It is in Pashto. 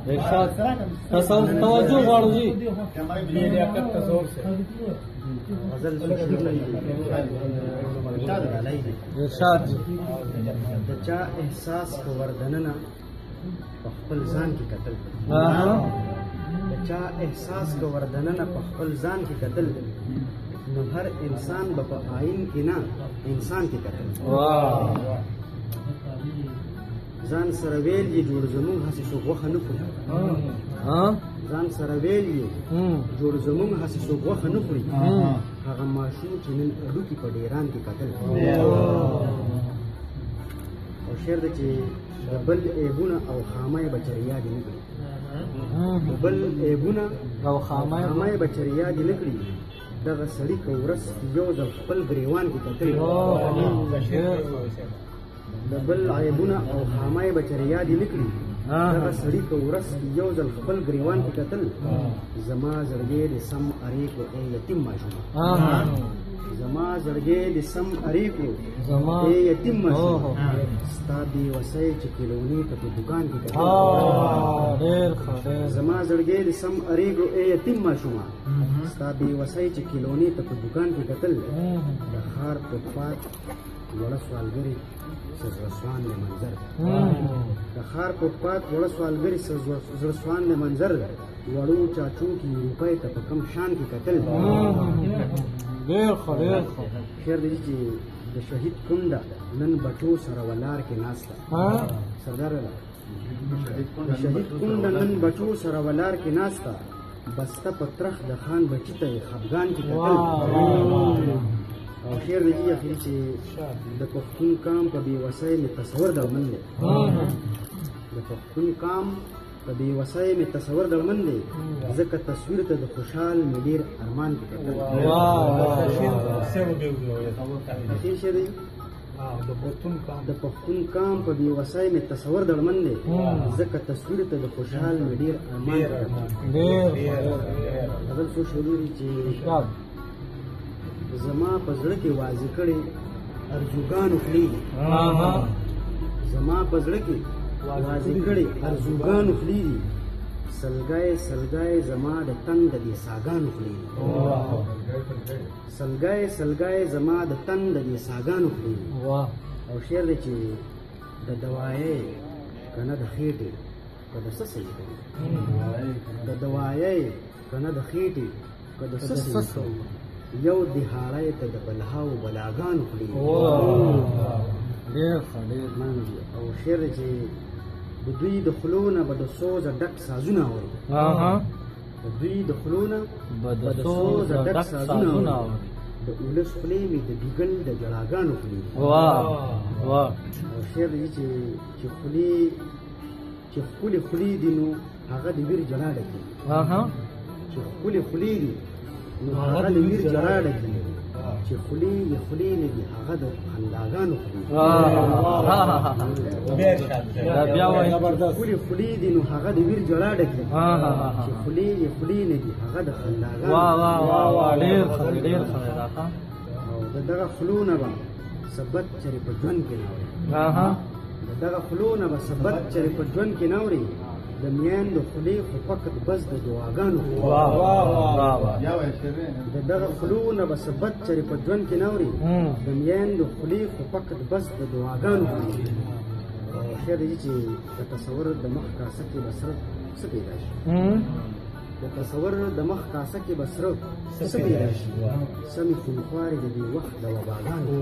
ارشاد تصور توجه غواړو جی لیاقت تصور سے غزل شعر لري ارشاد د چا احساس کو وردننه په خپل ځان کې قتل د چا احساس کو وردننه په خپل ځان کې قتل نو هر انسان به په آئین کې نه انسان کې قتل واه ځان سره ویل یې جوړ زمونږ هسې څوک غوښه نه خوري ځان سره ویل یې جوړ زمونږ هسې څوک غوښه نه خوري هغه ماشوم چې نن اډوکي په ډیران کې قتل او شعر دی چې د بل عیبونه او خامه یې به چرې یادې نه کړي د بل عیبونه او خامه یې به چرې یادې نه کړي دغه سړي که ورځ یو ځل خپل ګریوان کې قتل د بل عیبونه او خامه یې به چرې یادې نه کړي دغه سړي که ورځ یو ځل خپل ګریوان کې قتل زما زړګی د سم ارې کړو ای یتیم ماشومه زما زړګی د سم ارې کړو ای یتیم ماشومه ستا بې وسۍ چې کیلونې ته په دوکان کې قتل زما زړګی د سم ارې کړو ای یتیم ماشومه ستا بې وسۍ چې کیلونې ته په دوکان کې قتل د ښار فوټپات وړه سوالګرې زړسوان د منظر د ښار فوټپات وړه سوالګرې زړسوان د منظر وړو چاچو کې روپۍ ته په کم شان کې قتل ډېر ښه ډېر ښه شعر دی چې د شهید کونډه نن بچو سره ولاړ کې ناسته سردار د شهید کونډه نن بچو سره ولاړ کې ناسته بسته په ترخ د خان بچي ته یې خفګان کې قتل او شعر دی اخري چې د پښتون قام په بې وسۍ مې تصور درمن دی د پښتون قام په بې وسۍ مې تصور درمن دی ځکه تصویر ته د خوشحال مې ډېر ارمان کې قتل اخر شعر دی د پښتون قام په بې وسۍ مې تصور درمن دی ځکه تصویر ته د خوشحال مې ډېر ارمان کې قتل غزل څو شعرونه دي چې زما په زړه کې واضح کړي ارزوګانو خلی زما په زړه کې واضح کړي ارزوګانو خلی سلګای سلګای زما د تن د دې ساګانو خلی سلګای سلګای زما د تن د دې ساګانو خلی او شعر دی چې د دوایې کنه د خېټې که د سسې د دوایې کنه د خېټې که د سسې یو دهاړی ته د بلهاو بلاګانو خوري ډېر ښه ډېر او شعر چې د دوی د خولو نه به د سوزه ډک سازونه اوري د دوی د خولو نه به د سوزه ډک سازونه اوري د اولس خولې مې د ډیګل د جړاګانو خوري او شعر دی چې ښکلې خولې دي نو هغه د ویر جلا ډکي چې ښکلې خولې دي نو هغه د ویر جلا ډکي چې خولې یې خولې نه دي هغه د خنداګانو خولې ښکلې خولې دي نو هغه د ویر جلا ډکي چې خولې یې خولې نه دي هغه د خنداګانو او د دغه خلو نه به ثبت چرې په ژوند کې نه اوري د دغه خلو نه به ثبت چرې په ژوند کې نه اوري د میاندو خولې خو فقط بس د دعاګانو د دغه خلو نه به ثبت چرې په ژوند کې نه اوري د میاندو خولې خو فقط بس د دعاګانو شعر دی چې د تصور د مخ کاسه کې به سره څه پیدا شي د تصور د مخ کاسه کې به سره څه پیدا شي سمې خونخوارې د دې وخت د وباګانو